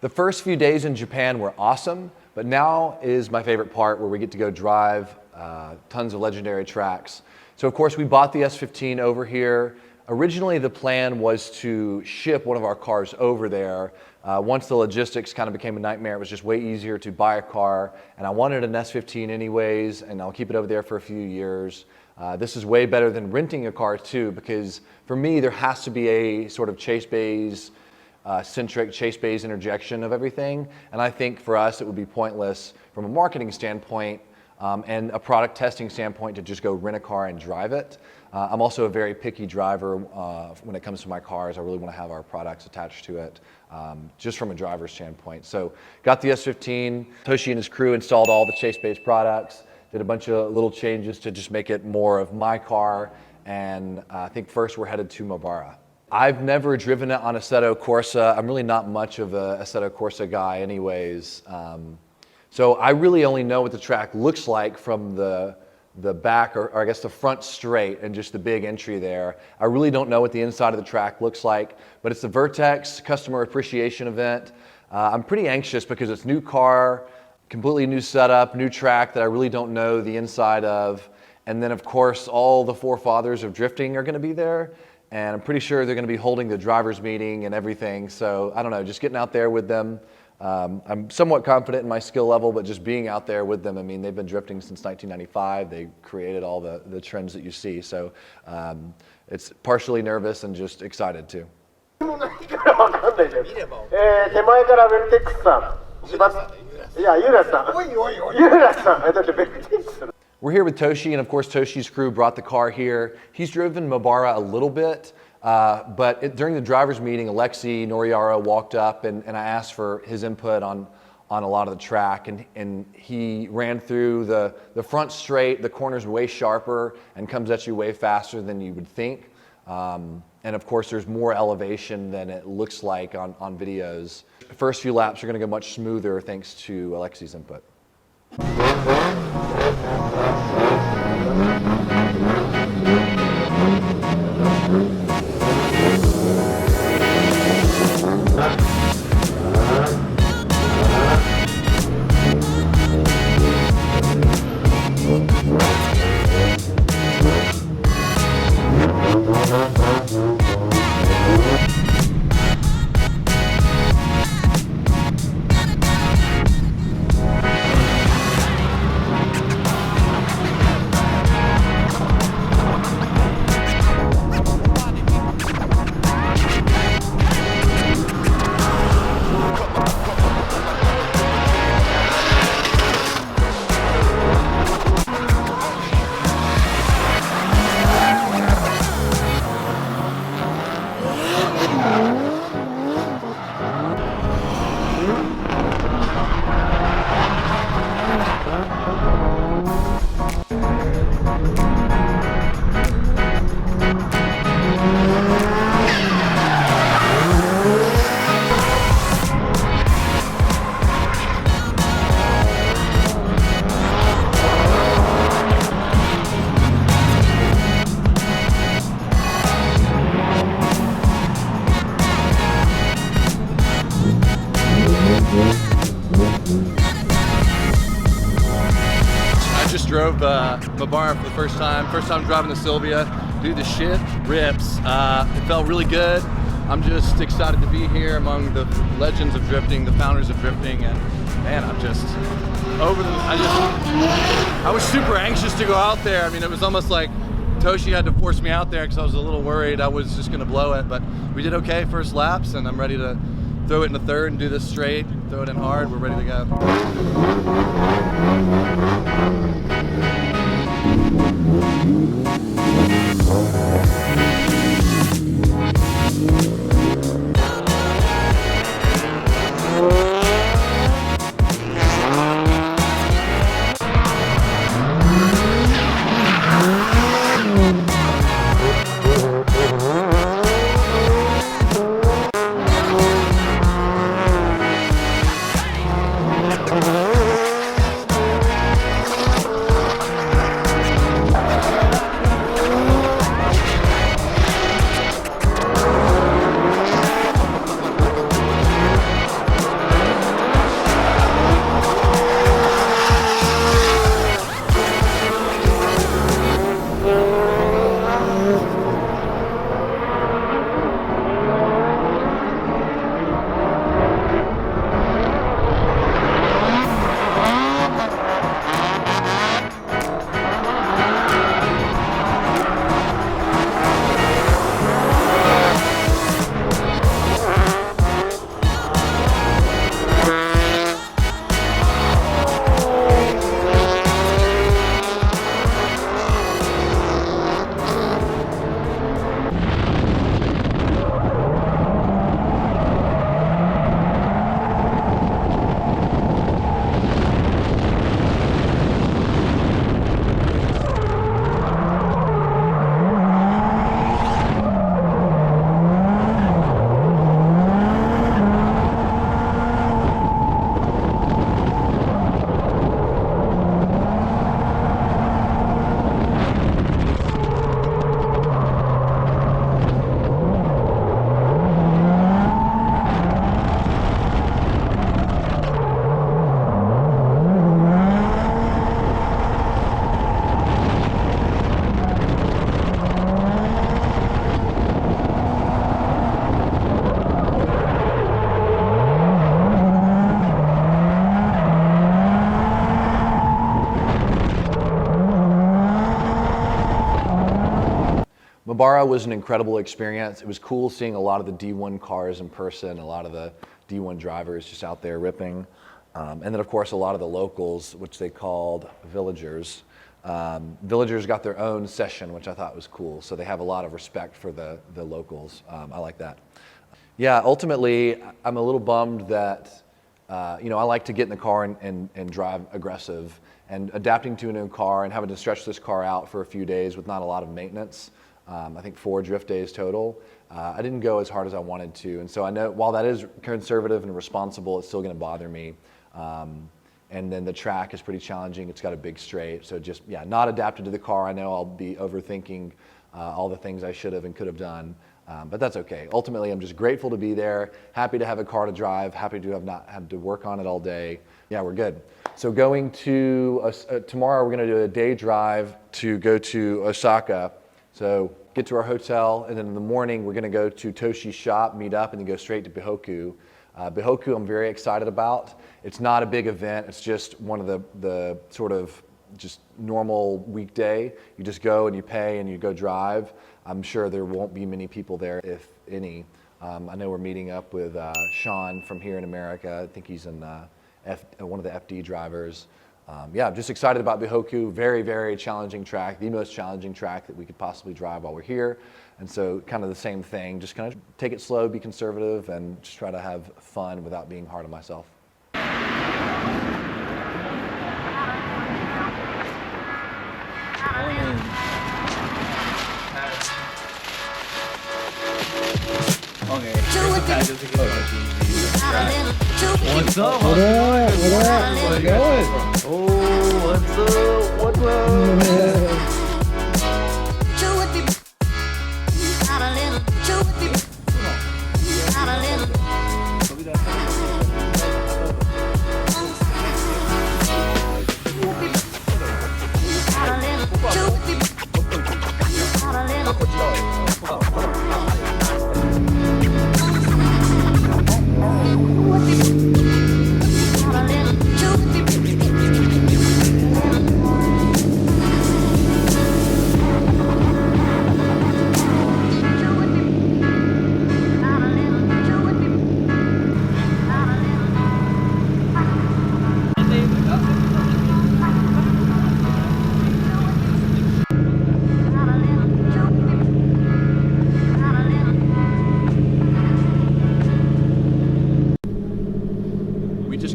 The first few days in Japan were awesome, but now is my favorite part where we get to go drive tons of legendary tracks. So of course we bought the S15 over here. Originally the plan was to ship one of our cars over there. Once the logistics kind of became a nightmare, it was just way easier to buy a car, and I wanted an S15 anyways, and I'll keep it over there for a few years. This is way better than renting a car too, because for me there has to be a sort of Chase Bays centric Chase Bays interjection of everything, and I think for us it would be pointless from a marketing standpoint and a product testing standpoint to just go rent a car and drive it. I'm also a very picky driver when it comes to my cars. I really want to have our products attached to it, just from a driver's standpoint. So got the S15, Toshi and his crew installed all the Chase Bays products, did a bunch of little changes to just make it more of my car, and I think first we're headed to Mobara. I've never driven it on Assetto Corsa. I'm really not much of a Assetto Corsa guy anyways. So I really only know what the track looks like from the back, or I guess the front straight, and just the big entry there. I really don't know what the inside of the track looks like, but it's the Vertex Customer Appreciation Event. I'm pretty anxious because it's new car, completely new setup, new track that I really don't know the inside of. And then of course, all the forefathers of drifting are gonna be there. And I'm pretty sure they're gonna be holding the driver's meeting and everything. So I don't know, just getting out there with them. I'm somewhat confident in my skill level, but just being out there with them, I mean, they've been drifting since 1995. They created all the trends that you see. So it's partially nervous and just excited too. We're here with Toshi, and of course Toshi's crew brought the car here. He's driven Mobara a little bit, but during the driver's meeting, Alexi Noriara walked up and I asked for his input on a lot of the track, and he ran through the front straight, the corner's way sharper and comes at you way faster than you would think. And of course there's more elevation than it looks like on videos. The first few laps are gonna go much smoother thanks to Alexi's input. I just drove Mobara for the first time driving the Sylvia. Dude, the shit rips. It felt really good. I'm just excited to be here among the legends of drifting, the founders of drifting, and man, I'm just over the, I was super anxious to go out there. I mean, it was almost like Toshi had to force me out there because I was a little worried I was just gonna blow it, but we did okay first laps, and I'm ready to throw it in the third and do this straight, throw it in hard. We're ready to go. Mobara was an incredible experience. It was cool seeing a lot of the D1 cars in person, a lot of the D1 drivers just out there ripping. And then of course a lot of the locals, which they called villagers. Villagers got their own session, which I thought was cool. So they have a lot of respect for the locals. I like that. Yeah, ultimately, I'm a little bummed that, I like to get in the car and drive aggressive, and adapting to a new car and having to stretch this car out for a few days with not a lot of maintenance. I think 4 drift days total. I didn't go as hard as I wanted to. And so I know while that is conservative and responsible, it's still gonna bother me. And then the track is pretty challenging. It's got a big straight. So just, not adapted to the car. I know I'll be overthinking all the things I should have and could have done. But that's okay. Ultimately, I'm just grateful to be there, happy to have a car to drive, happy to have not had to work on it all day. Yeah, we're good. So going to, tomorrow we're gonna do a day drive to go to Osaka. So get to our hotel, and then in the morning we're gonna go to Toshi's shop, meet up, and then go straight to Bihoku. Bihoku I'm very excited about. It's not a big event, it's just one of the sort of just normal weekday. You just go and you pay and you go drive. I'm sure there won't be many people there, if any. I know we're meeting up with Sean from here in America. I think he's in one of the FD drivers. I'm just excited about Bihoku. Very, very challenging track, the most challenging track that we could possibly drive while we're here. And so kind of the same thing, just kind of take it slow, be conservative, and just try to have fun without being hard on myself. What's up? What up? How's it going? Oh, what's up? What's up?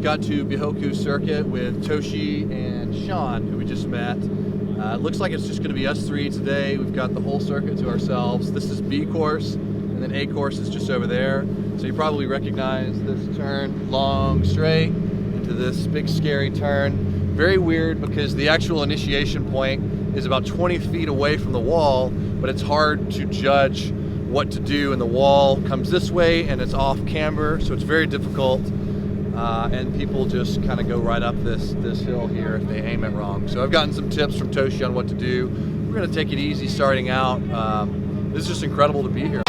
Got to Bihoku Circuit with Toshi and Sean, who we just met. It looks like it's just going to be us 3 today. We've got the whole circuit to ourselves. This is B course, and then A course is just over there. So you probably recognize this turn, long straight, into this big scary turn. Very weird because the actual initiation point is about 20 feet away from the wall, but it's hard to judge what to do, and the wall comes this way and it's off camber, so it's very difficult. And people just kind of go right up this hill here if they aim it wrong. So I've gotten some tips from Toshi on what to do. We're going to take it easy starting out. This is just incredible to be here.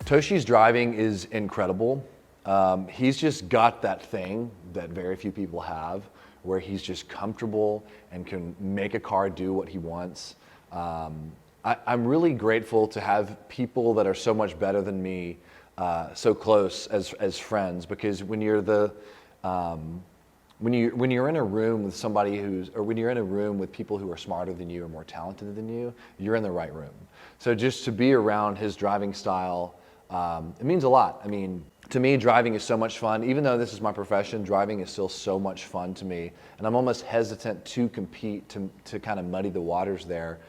Toshi's driving is incredible. He's just got that thing that very few people have, where he's just comfortable and can make a car do what he wants. I'm really grateful to have people that are so much better than me so close as friends, because when you're when you're in a room with somebody when you're in a room with people who are smarter than you or more talented than you, you're in the right room. So just to be around his driving style, it means a lot. I mean, to me, driving is so much fun. Even though this is my profession, driving is still so much fun to me. And I'm almost hesitant to compete, to kind of muddy the waters there.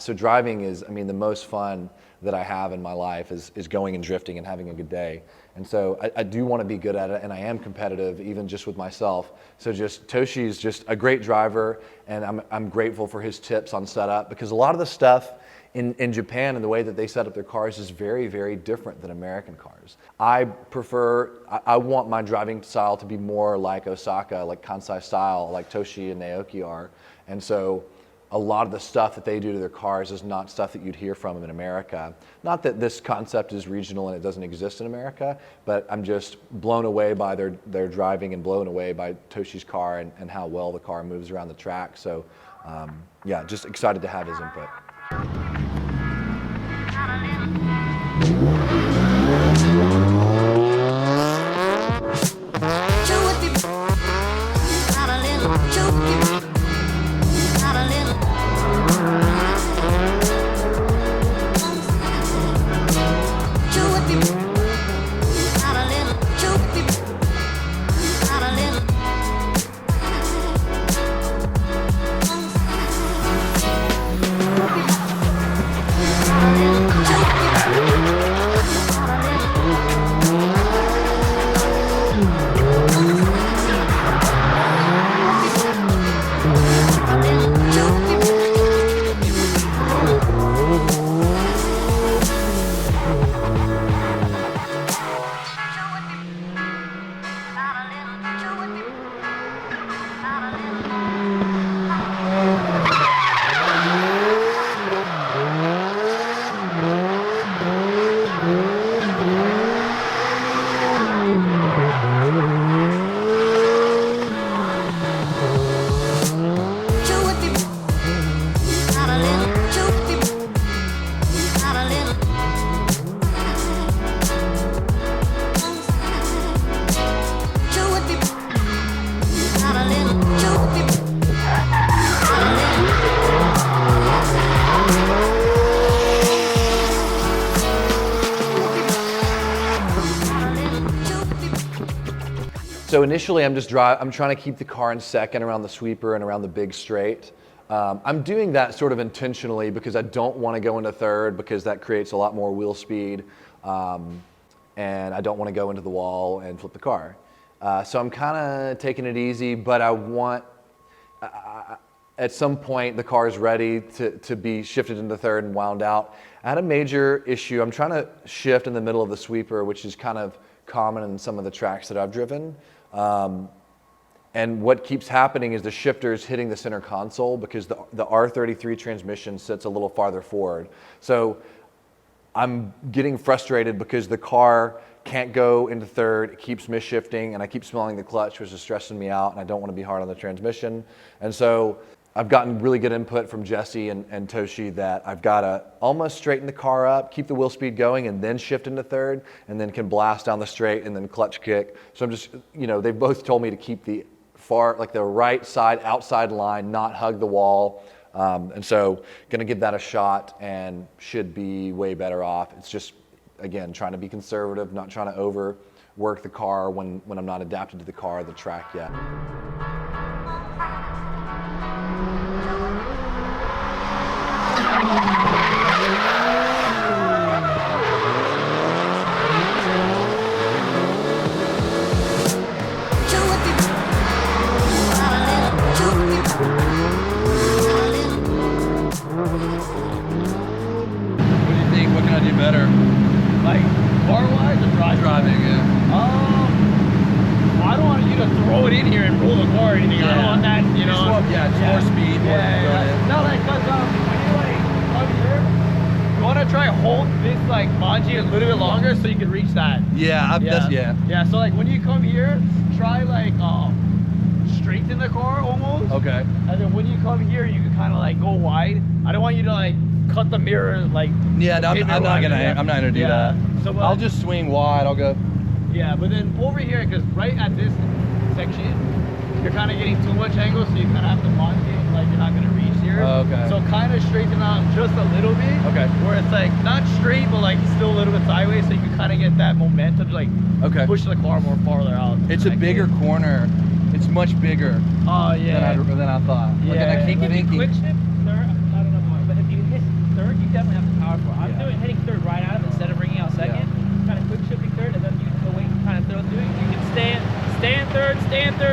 So driving is, I mean, the most fun that I have in my life is going and drifting and having a good day. And so I do want to be good at it, and I am competitive, even just with myself. So just Toshi's just a great driver, and I'm grateful for his tips on setup, because a lot of the stuff in Japan, and the way that they set up their cars is very, very different than American cars. I want my driving style to be more like Osaka, like Kansai style, like Toshi and Naoki are. And so a lot of the stuff that they do to their cars is not stuff that you'd hear from them in America. Not that this concept is regional and it doesn't exist in America, but I'm just blown away by their driving and blown away by Toshi's car and how well the car moves around the track. So yeah, just excited to have his input. So initially I'm trying to keep the car in second around the sweeper and around the big straight. I'm doing that sort of intentionally because I don't want to go into third because that creates a lot more wheel speed, and I don't want to go into the wall and flip the car. So I'm kind of taking it easy, but I want, at some point the car is ready to be shifted into third and wound out. I had a major issue. I'm trying to shift in the middle of the sweeper, which is kind of common in some of the tracks that I've driven. And what keeps happening is the shifter is hitting the center console because the R33 transmission sits a little farther forward. So I'm getting frustrated because the car can't go into third, it keeps misshifting, and I keep smelling the clutch, which is stressing me out, and I don't want to be hard on the transmission. And so I've gotten really good input from Jesse and Toshi that I've got to almost straighten the car up, keep the wheel speed going, and then shift into third, and then can blast down the straight and then clutch kick. So I'm just, they've both told me to keep the right side outside line, not hug the wall. And so gonna give that a shot and should be way better off. It's just, again, trying to be conservative, not trying to overwork the car when I'm not adapted to the car or the track yet. Better, like car-wise or driving? Yeah. Well, I don't want you to throw it in here and roll the car or anything. Yeah. I don't want that, It's more speed. No, like, cause when you come here, you want to try hold this like manji a little bit longer so you can reach that. Yeah, Yeah. So like when you come here, try like straighten the car almost. Okay. And then when you come here, you can kind of like go wide. I don't want you to like cut the mirror like. Yeah, no, I'm not gonna do that. So I'll just swing wide. I'll go. Yeah, but then over here, because right at this section, you're kind of getting too much angle, so you kind of have to launch it like you're not gonna reach here. Okay. So kind of straighten out just a little bit. Okay. Where it's like not straight, but like still a little bit sideways, so you can kind of get that momentum to like push the car more farther out. It's a bigger corner. It's much bigger. Oh yeah. Than I thought. Yeah. Like, I keep thinking. Quick shift third, I don't know why, but if you hit third, you definitely have the power for it. I'm hitting third right out of it instead of bringing out second. Kind of quick shifting third, and then you the way you kind of throw through it, you can stay in third,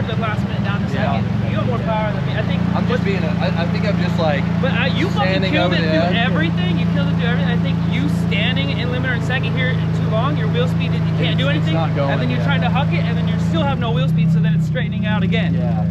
the last minute down to second. You bit more power than me. I think. I'm just being. I think I'm just like. But you fucking standing killed over it there. through everything. You killed it through everything. I think you standing in limiter in second here too long. Your wheel speed, you can't do anything. not going, and then you're yeah. trying to huck it, and then you still have no wheel speed. So then it's straightening out again. Yeah.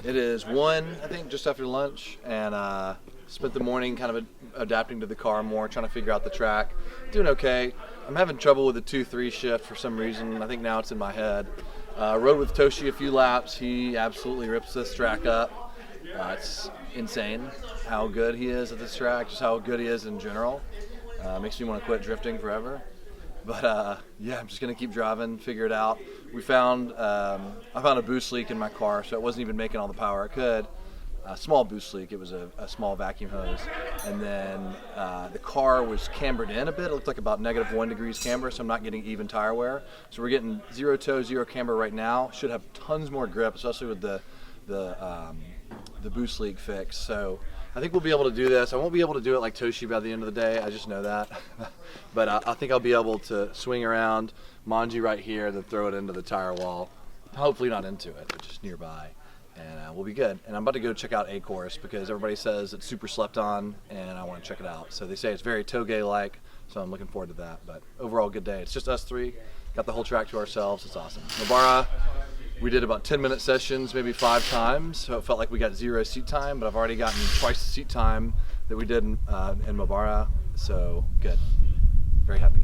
It is 1, I think, just after lunch, and spent the morning kind of adapting to the car more, trying to figure out the track. Doing okay. I'm having trouble with the 2-3 shift for some reason. I think now it's in my head. Rode with Toshi a few laps. He absolutely rips this track up. It's insane how good he is at this track, just how good he is in general. Makes me want to quit drifting forever. But yeah, I'm just gonna keep driving, figure it out. I found a boost leak in my car, so it wasn't even making all the power it could. A small boost leak, it was a small vacuum hose. And then the car was cambered in a bit. It looked like about -1 degrees camber, so I'm not getting even tire wear. So we're getting 0 toe, 0 camber right now. Should have tons more grip, especially with the boost leak fix. So I think we'll be able to do this. I won't be able to do it like Toshi by the end of the day. I just know that. But I think I'll be able to swing around Manji right here, then throw it into the tire wall. Hopefully not into it, but just nearby. And we'll be good. And I'm about to go check out A course because everybody says it's super slept on, and I want to check it out. So they say it's very Toge-like, so I'm looking forward to that. But overall, good day. It's just us three. Got the whole track to ourselves. It's awesome. Mobara, we did about 10-minute sessions, maybe 5 times, so it felt like we got 0 seat time, but I've already gotten twice the seat time that we did in Mobara, so good. Very happy.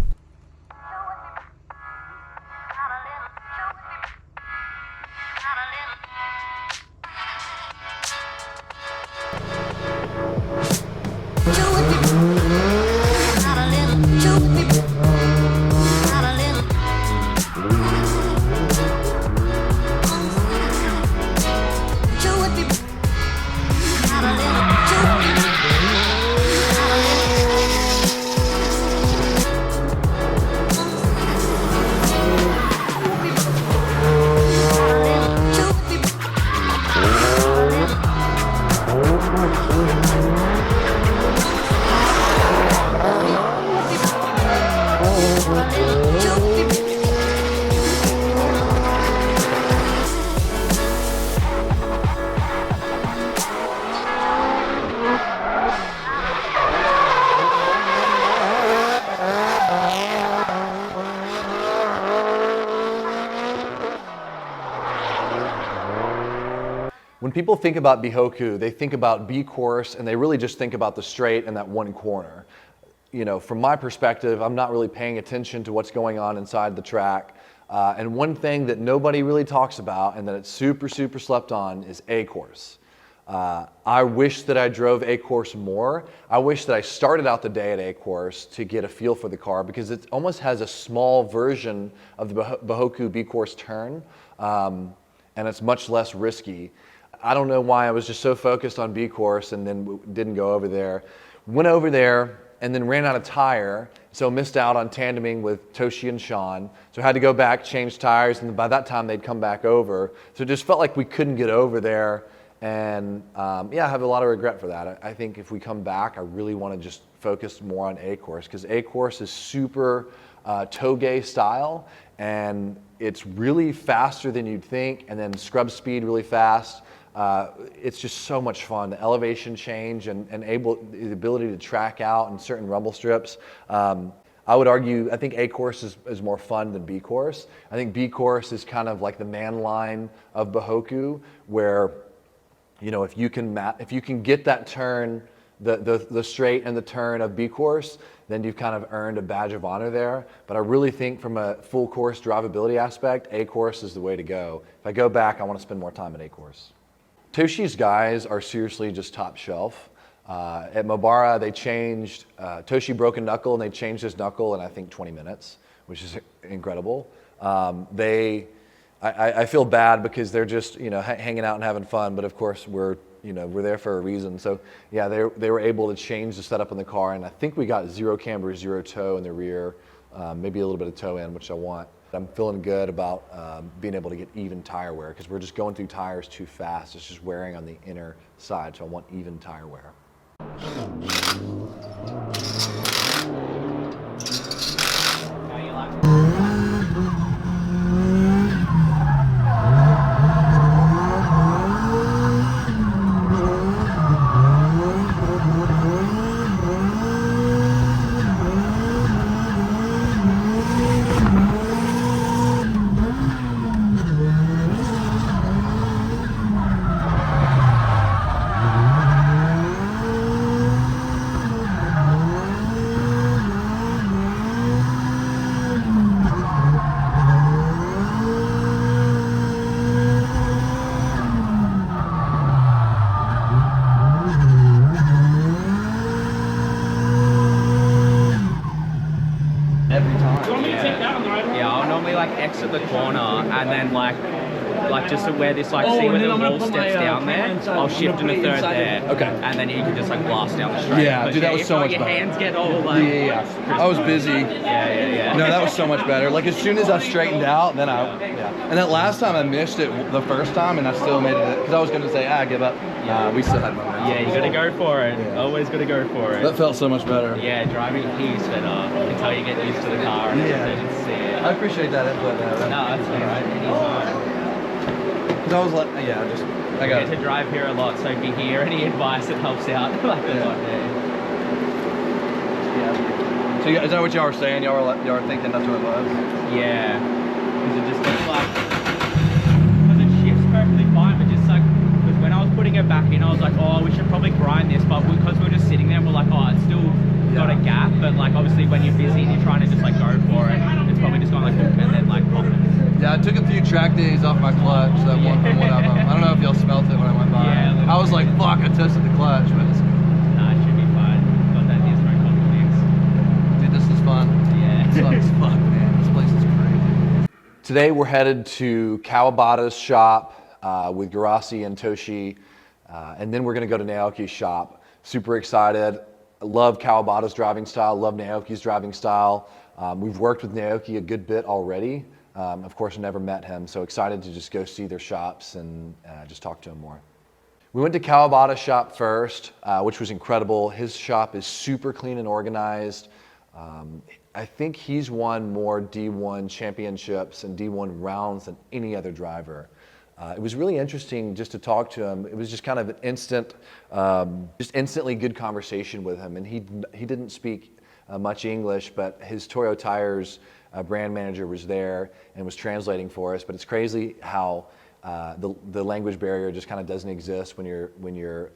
When people think about Bihoku, they think about B course, and they really just think about the straight and that one corner. You know, from my perspective, I'm not really paying attention to what's going on inside the track. And one thing that nobody really talks about, and that it's super, super slept on, is A course. I wish that I drove A course more. I wish that I started out the day at A course to get a feel for the car, because it almost has a small version of the Bihoku B course turn, and it's much less risky. I don't know why I was just so focused on B course and then didn't go over there. Went over there and then ran out of tire, so missed out on tandeming with Toshi and Sean. So I had to go back, change tires, and by that time they'd come back over. So it just felt like we couldn't get over there, and yeah, I have a lot of regret for that. I think if we come back, I really want to just focus more on A course, because A course is super Toge style, and it's really faster than you'd think, and then scrub speed really fast. It's just so much fun. The elevation change and the ability to track out in certain rumble strips. I would argue, I think A course is more fun than B course. I think B course is kind of like the man line of Bihoku, where, you know, if you can get that turn, the straight and the turn of B course, then you've kind of earned a badge of honor there. But I really think from a full course drivability aspect, A course is the way to go. If I go back, I want to spend more time at A course. Toshi's guys are seriously just top shelf. At Mobara, they changed, Toshi broke a knuckle and they changed his knuckle in I think 20 minutes, which is incredible. They I feel bad because they're just, you know, hanging out and having fun, but of course we're there for a reason. So yeah, they were able to change the setup in the car, and I think we got 0 camber, 0 toe in the rear, maybe a little bit of toe in, which I want. I'm feeling good about being able to get even tire wear because we're just going through tires too fast. It's just wearing on the inner side, so I want even tire wear. How you like? Every time. Do you want me to take that on the right one? Yeah, I'll normally like exit the corner and then like just to where this like Oh, see and where then the I'm gonna wall put steps my, down there. camera inside. I'll I'm shift gonna in a put it third inside there. there. Okay. And then you can just like blast down the straight. Yeah, But dude, that was if so not, much your better. hands get all like I was busy. yeah. No, that was so much better. Like as soon as I straightened out, then And that last time I missed it the first time, and I still made it because I was going to say, I give up. We still had momentum. Yeah, you gotta go for it. Yeah. Always gotta go for it. That felt so much better. Yeah, driving keys better until you get used to the car and Yeah. everything and see it. I appreciate that input. No, that's alright. Anytime. Because I was like, yeah, just I I got get to it. drive here a lot, so if you hear any advice that helps out, like a lot, So is that what y'all were saying? Y'all were thinking that's what it was? Yeah. Because it just looks like, because it shifts perfectly fine, but just like, because when I was putting it back in, I was like, oh, we should probably grind this, but because we were just sitting there, we're like, oh, it's still got a gap, but like obviously when you're busy and you're trying to just like go for it, it's probably just going like hook and then like pop it. Yeah, I took a few track days off my clutch. That one of them. I don't know if y'all smelt it when I went by. Yeah, I was like, fuck, I tested the clutch, but it's, Nah, it should be fine. Got that Nismo Complex. dude, this is fun. Yeah. It's fun as fuck, man. This place is crazy. Today we're headed to Kawabata's shop with Garasi and Toshi, and then we're gonna go to Naoki's shop. Super excited. I love Kawabata's driving style, love Naoki's driving style. We've worked with Naoki a good bit already. Of course, never met him, so excited to just go see their shops and just talk to him more. We went to Kawabata's shop first, which was incredible. His shop is super clean and organized. I think he's won more D1 championships and D1 rounds than any other driver. It was really interesting just to talk to him. It was just kind of an instant, just instantly good conversation with him. And he didn't speak much English, but his Toyo Tires brand manager was there and was translating for us. But it's crazy how the language barrier just kind of doesn't exist when you're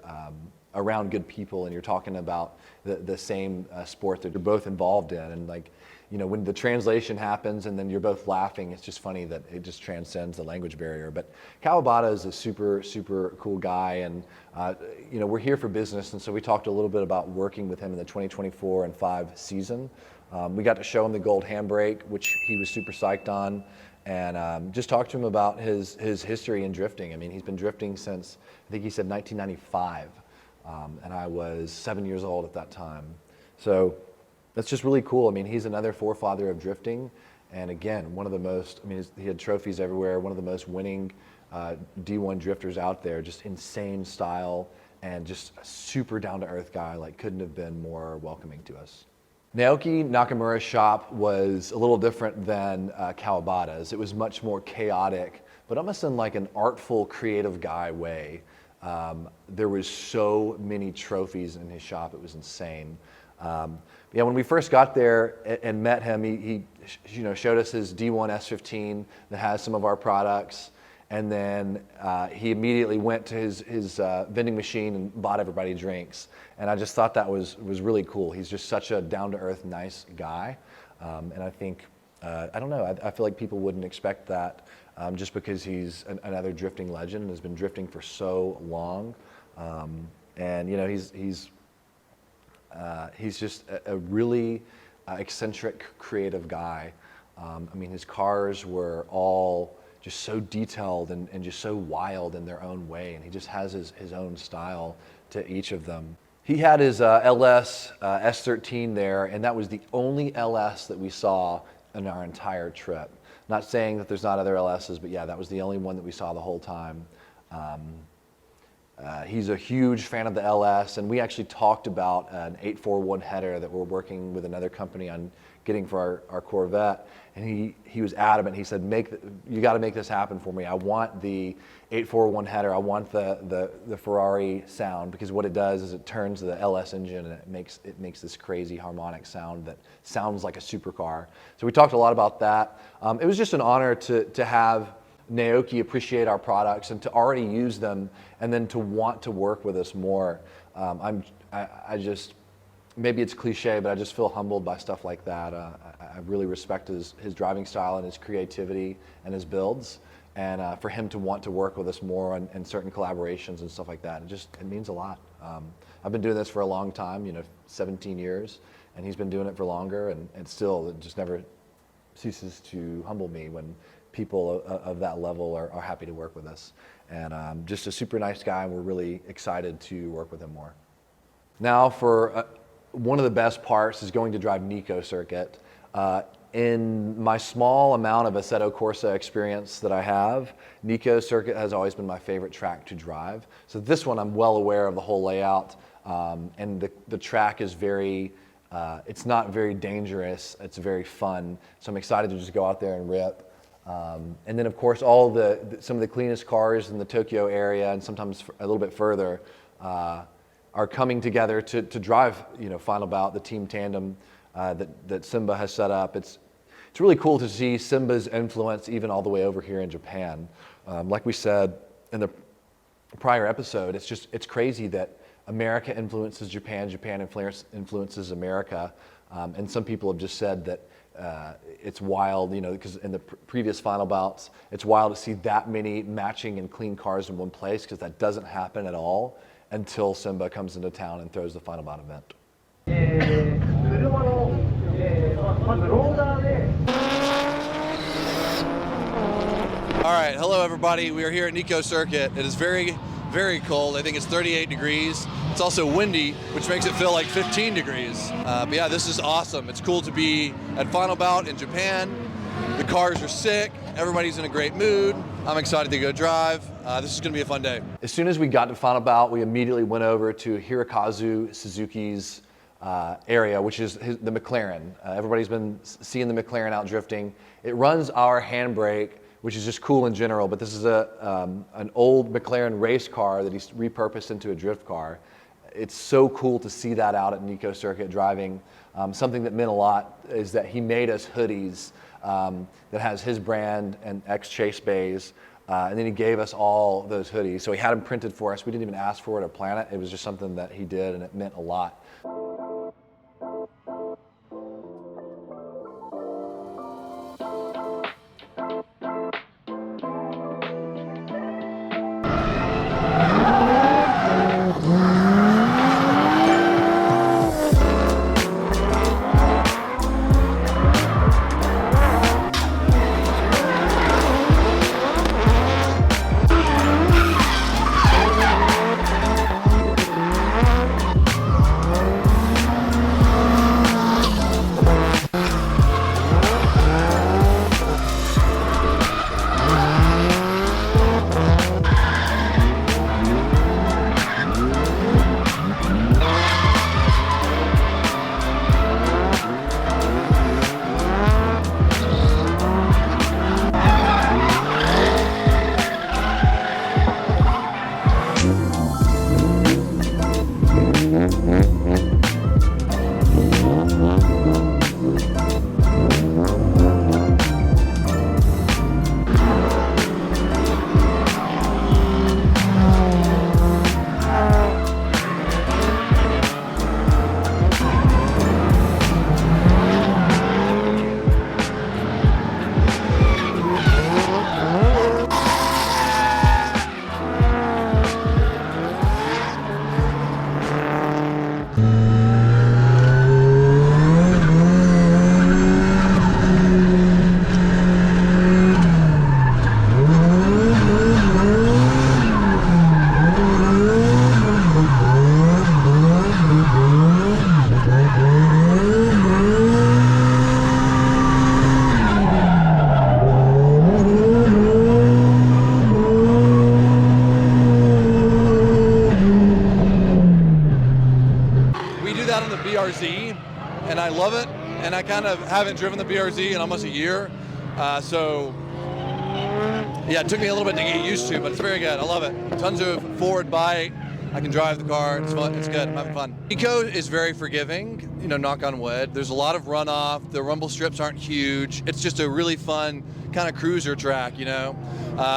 around good people and you're talking about the same sport that you're both involved in. And like, you know, when the translation happens and then you're both laughing, it's just funny that it just transcends the language barrier. But Kawabata is a super, super cool guy, and you know, we're here for business, and so we talked a little bit about working with him in the 2024 and 5 season. We got to show him the gold handbrake, which he was super psyched on, and just talked to him about his history in drifting. I mean, he's been drifting since, I think he said 1995, and I was 7 years old at that time. So that's just really cool. I mean, he's another forefather of drifting, and again, one of the most, I mean, he had trophies everywhere, one of the most winning D1 drifters out there, just insane style, and just a super down-to-earth guy, like couldn't have been more welcoming to us. Naoki Nakamura's shop was a little different than Kawabata's. It was much more chaotic, but almost in like an artful, creative guy way. There was so many trophies in his shop, it was insane. Yeah, when we first got there and met him, he you know, showed us his D1 S15 that has some of our products, and then he immediately went to his vending machine and bought everybody drinks. And I just thought that was really cool. He's just such a down-to-earth, nice guy, and I think I don't know. I feel like people wouldn't expect that just because he's another drifting legend and has been drifting for so long, and you know, he's just a really eccentric, creative guy. I mean, his cars were all just so detailed and just so wild in their own way. And he just has his own style to each of them. He had his LS S13 there, and that was the only LS that we saw in our entire trip. Not saying that there's not other LSs, but yeah, that was the only one that we saw the whole time. He's a huge fan of the LS, and we actually talked about an 841 header that we're working with another company on getting for our Corvette, and he was adamant. He said, you got to make this happen for me. I want the 841 header. I want the Ferrari sound, because what it does is it turns the LS engine and it makes this crazy harmonic sound that sounds like a supercar. So we talked a lot about that. It was just an honor to have Naoki appreciate our products and to already use them, and then to want to work with us more. I just, maybe it's cliche, but I just feel humbled by stuff like that. I really respect his driving style and his creativity and his builds, and for him to want to work with us more in certain collaborations and stuff like that, it means a lot. I've been doing this for a long time, 17 years, and he's been doing it for longer, and still it just never ceases to humble me when people of that level are happy to work with us. And just a super nice guy, and we're really excited to work with him more. Now for one of the best parts is going to drive Nikko Circuit. In my small amount of Assetto Corsa experience that I have, Nikko Circuit has always been my favorite track to drive. So this one, I'm well aware of the whole layout, and the track is very, it's not very dangerous, it's very fun. So I'm excited to just go out there and rip. And then of course some of the cleanest cars in the Tokyo area, and sometimes a little bit further, are coming together to drive, Final Bout, the team tandem that Simba has set up. It's really cool to see Simba's influence even all the way over here in Japan. Like we said in the prior episode, it's crazy that America influences Japan, Japan influences America, and some people have just said that it's wild, because in the previous Final Bouts, it's wild to see that many matching and clean cars in one place, because that doesn't happen at all until Simba comes into town and throws the Final Bout event. All right, hello everybody. We are here at Nikko Circuit. It is very, very cold. I think it's 38 degrees. It's also windy, which makes it feel like 15 degrees. But yeah, this is awesome. It's cool to be at Final Bout in Japan. The cars are sick. Everybody's in a great mood. I'm excited to go drive. This is gonna be a fun day. As soon as we got to Final Bout, we immediately went over to Hirokazu Suzuki's area, which is the McLaren. Everybody's been seeing the McLaren out drifting. It runs our handbrake, which is just cool in general, but this is an old McLaren race car that he's repurposed into a drift car. It's so cool to see that out at Nikko Circuit driving. Something that meant a lot is that he made us hoodies that has his brand and Chase bays, and then he gave us all those hoodies. So he had them printed for us. We didn't even ask for it or plan it. It was just something that he did, and it meant a lot. do that on the BRZ, and I love it. And I kind of haven't driven the BRZ in almost a year, so yeah, it took me a little bit to get used to, but it's very good. I love it. Tons of forward bite. I can drive the car. It's fun. It's good. I'm having fun. Nikko is very forgiving, you know, knock on wood. There's a lot of runoff. The rumble strips aren't huge. It's just a really fun kind of cruiser track, you know.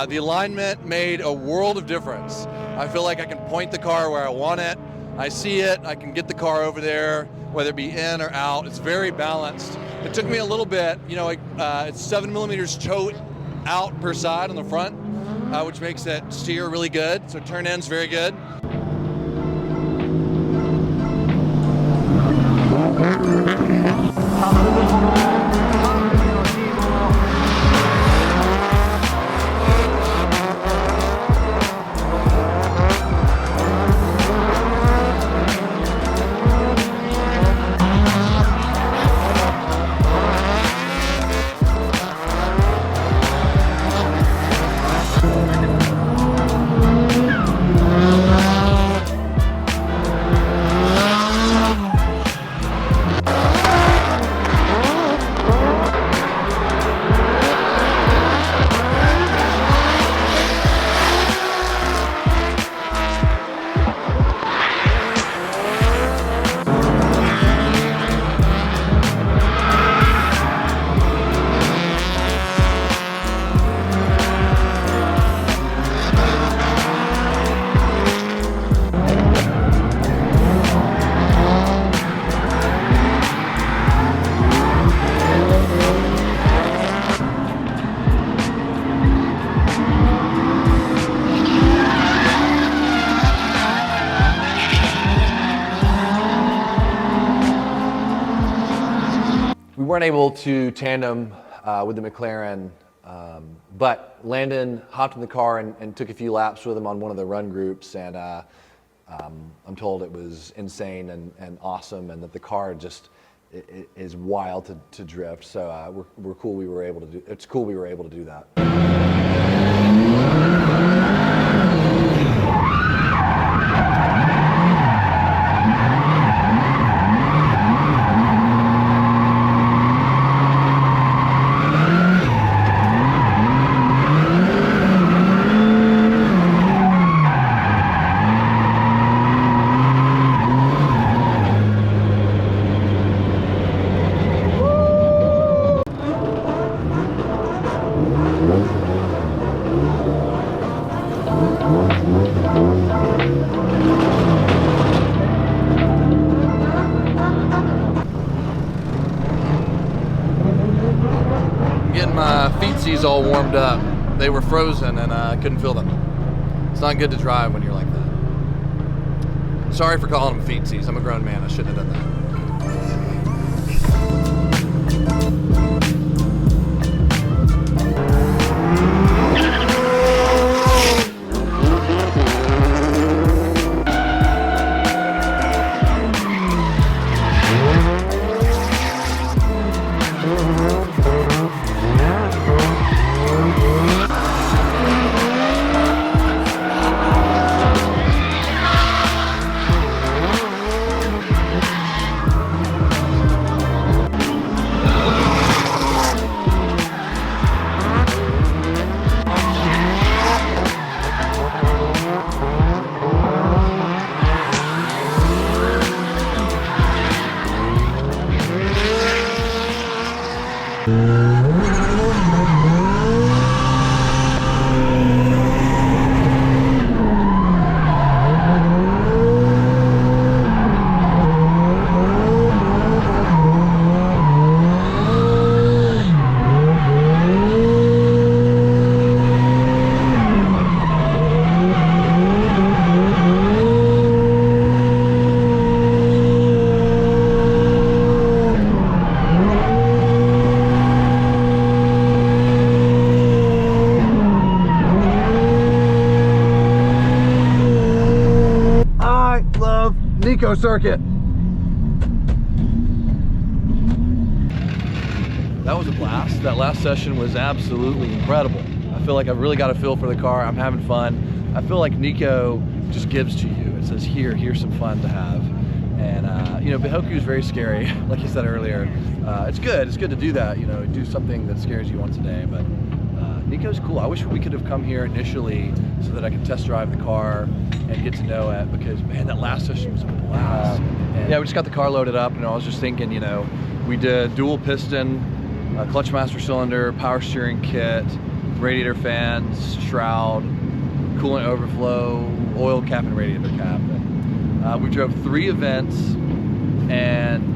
The alignment made a world of difference. I feel like I can point the car where I want it. I see it. I can get the car over there, whether it be in or out. It's very balanced. It took me a little bit, you know, it's 7 millimeters toe out per side on the front, which makes it steer really good. So turn in's very good. We weren't able to tandem with the McLaren, but Landon hopped in the car and took a few laps with him on one of the run groups, and I'm told it was insane and awesome, and that the car just is wild to drift. So we're cool. We were able to do. It's cool we were able to do that. Getting my feetsies all warmed up. They were frozen and I couldn't feel them. It's not good to drive when you're like that. Sorry for calling them feetsies. I'm a grown man. I shouldn't have done that. Nikko Circuit. That was a blast. That last session was absolutely incredible. I feel like I've really got a feel for the car. I'm having fun. I feel like Nikko just gives to you. It says, here's some fun to have. And you know, Bihoku is very scary, like you said earlier. It's good to do that, you know, do something that scares you once a day, but Nikko's cool. I wish we could have come here initially so that I could test drive the car and get to know it, because man, that last session was a blast. Yeah, we just got the car loaded up, and I was just thinking, you know, we did dual piston, clutch master cylinder, power steering kit, radiator fans, shroud, coolant overflow, oil cap and radiator cap. And, we drove 3 events and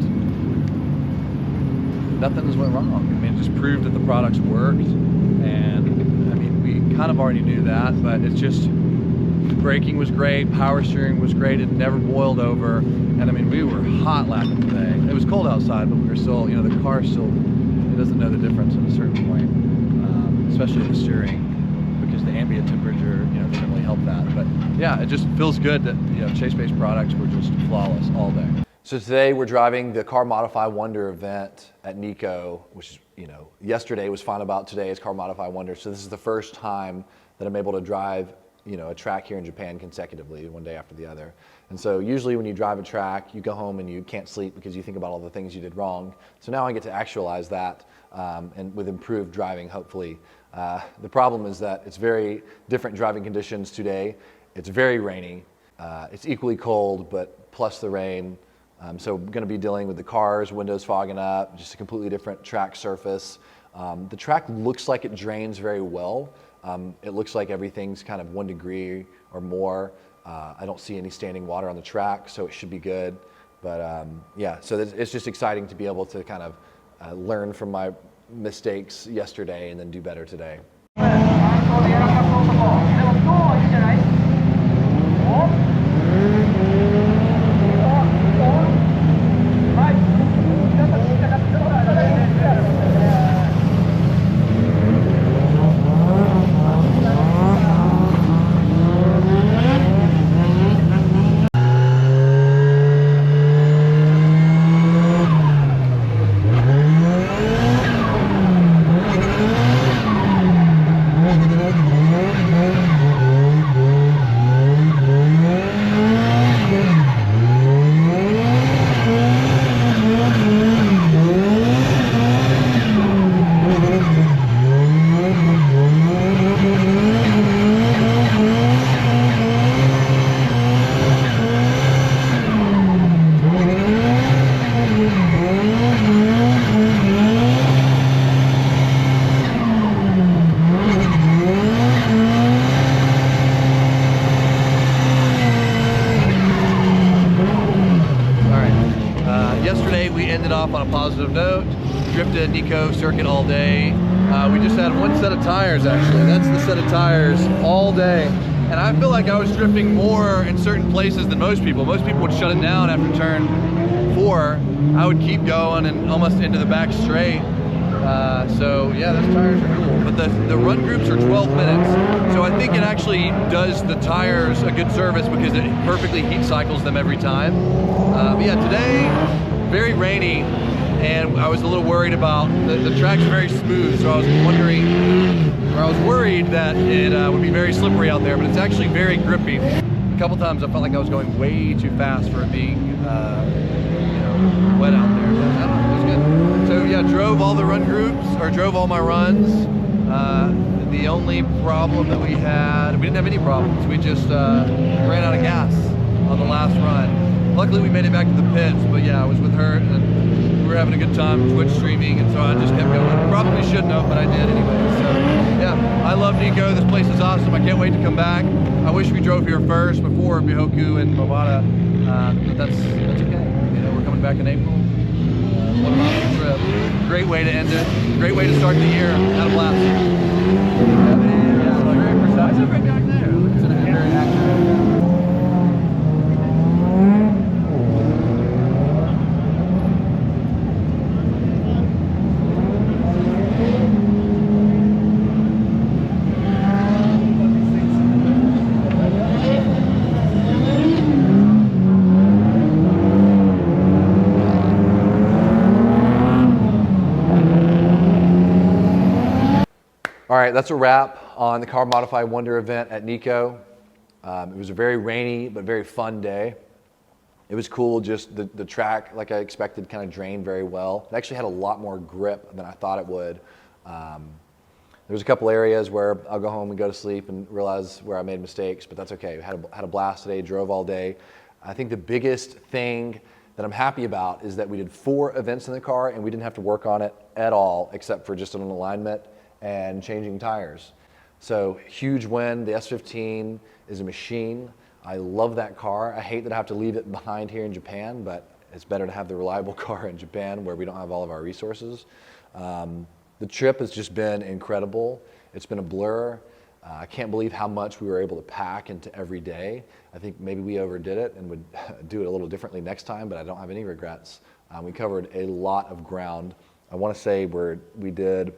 nothing's went wrong. I mean, it just proved that the products worked. And I mean, we kind of already knew that, but it's just, braking was great, power steering was great, it never boiled over. And I mean, we were hot lapping today. It was cold outside, but we were still, you know, the car still, it doesn't know the difference at a certain point, especially the steering, because the ambient temperature, you know, doesn't really help that. But yeah, it just feels good that, you know, chase-based products were just flawless all day. So today we're driving the Car Modify Wonder event at Nikko, which, you know, yesterday was Final Bout, today is Car Modify Wonder. So this is the first time that I'm able to drive, you know, a track here in Japan consecutively, one day after the other. And so usually when you drive a track, you go home and you can't sleep because you think about all the things you did wrong. So now I get to actualize that, and with improved driving, hopefully. The problem is that it's very different driving conditions today. It's very rainy. It's equally cold, but plus the rain. So I'm going to be dealing with the cars, windows fogging up, just a completely different track surface. The track looks like it drains very well. It looks like everything's kind of 1 degree or more. I don't see any standing water on the track, so it should be good. But yeah, so it's just exciting to be able to kind of learn from my mistakes yesterday and then do better today. off on a positive note. Drifted Nikko Circuit all day. We just had one set of tires actually. That's the set of tires all day. And I feel like I was drifting more in certain places than most people. Most people would shut it down after turn 4. I would keep going and almost into the back straight. So yeah, those tires are cool. But the run groups are 12 minutes. So I think it actually does the tires a good service because it perfectly heat cycles them every time. But yeah, today, very rainy. And I was a little worried about, the track's very smooth. So I was wondering, or I was worried that it would be very slippery out there, but it's actually very grippy. A couple times I felt like I was going way too fast for it being you know, wet out there. But I don't know, it was good. So yeah, drove all the run groups, or drove all my runs. The only problem that we had, we didn't have any problems. We just ran out of gas on the last run. Luckily we made it back to the pits, but yeah, I was with her and we were having a good time Twitch streaming, and so I just kept going. Probably shouldn't have, but I did anyway. So yeah, I love Nikko. This place is awesome. I can't wait to come back. I wish we drove here first before Bihoku and Mobara, but that's okay. You know, we're coming back in April. What an awesome trip. Great way to end it. Great way to start the year. Had a blast. Yeah, very precise. It's right back there. It's very accurate. All right, that's a wrap on the Car Modify Wonder event at Nikko. It was a very rainy but very fun day. It was cool, just the track, like I expected, kind of drained very well. It actually had a lot more grip than I thought it would. There was a couple areas where I'll go home and go to sleep and realize where I made mistakes, but that's okay. Had a blast today, drove all day. I think the biggest thing that I'm happy about is that we did 4 events in the car and we didn't have to work on it at all except for just an alignment and changing tires. So huge win. The S15 is a machine. I love that car. I hate that I have to leave it behind here in Japan, but it's better to have the reliable car in Japan where we don't have all of our resources. The trip has just been incredible. It's been a blur. I can't believe how much we were able to pack into every day. I think maybe we overdid it and would do it a little differently next time, but I don't have any regrets. We covered a lot of ground. I want to say we did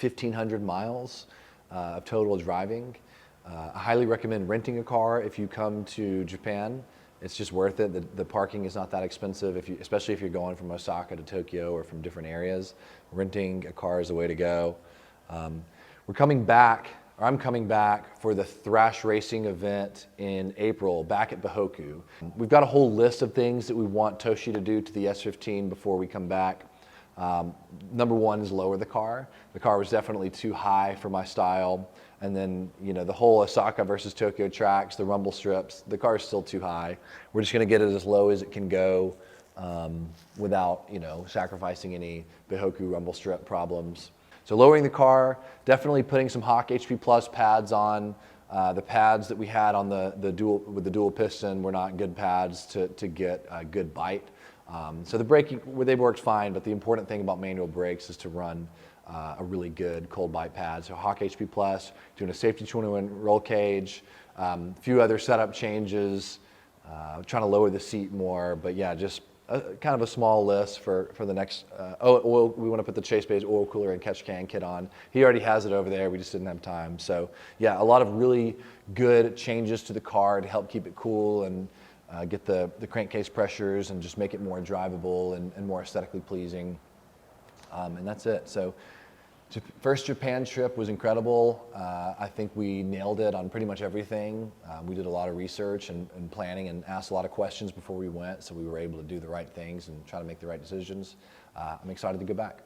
1,500 miles of total driving. I highly recommend renting a car if you come to Japan. It's just worth it. The parking is not that expensive, especially if you're going from Osaka to Tokyo or from different areas. Renting a car is the way to go. I'm coming back for the Thrash Racing event in April, back at Bihoku. We've got a whole list of things that we want Toshi to do to the S15 before we come back. Number 1 is lower the car. The car was definitely too high for my style. And then, the whole Osaka versus Tokyo tracks, the rumble strips, the car is still too high. We're just gonna get it as low as it can go without, sacrificing any Bihoku rumble strip problems. So lowering the car, definitely putting some Hawk HP Plus pads on. The pads that we had on the dual piston were not good pads to get a good bite. So the braking, they worked fine, but the important thing about manual brakes is to run a really good cold bite pad. So Hawk HP Plus, doing a safety 21 roll cage, a few other setup changes, trying to lower the seat more, but yeah, just kind of a small list for the next, oil, we want to put the Chase Bay's oil cooler and catch can kit on. He already has it over there, we just didn't have time. So yeah, a lot of really good changes to the car to help keep it cool and get the crankcase pressures and just make it more drivable and more aesthetically pleasing. And that's it. So first Japan trip was incredible. I think we nailed it on pretty much everything. We did a lot of research and planning and asked a lot of questions before we went, so we were able to do the right things and try to make the right decisions. I'm excited to go back.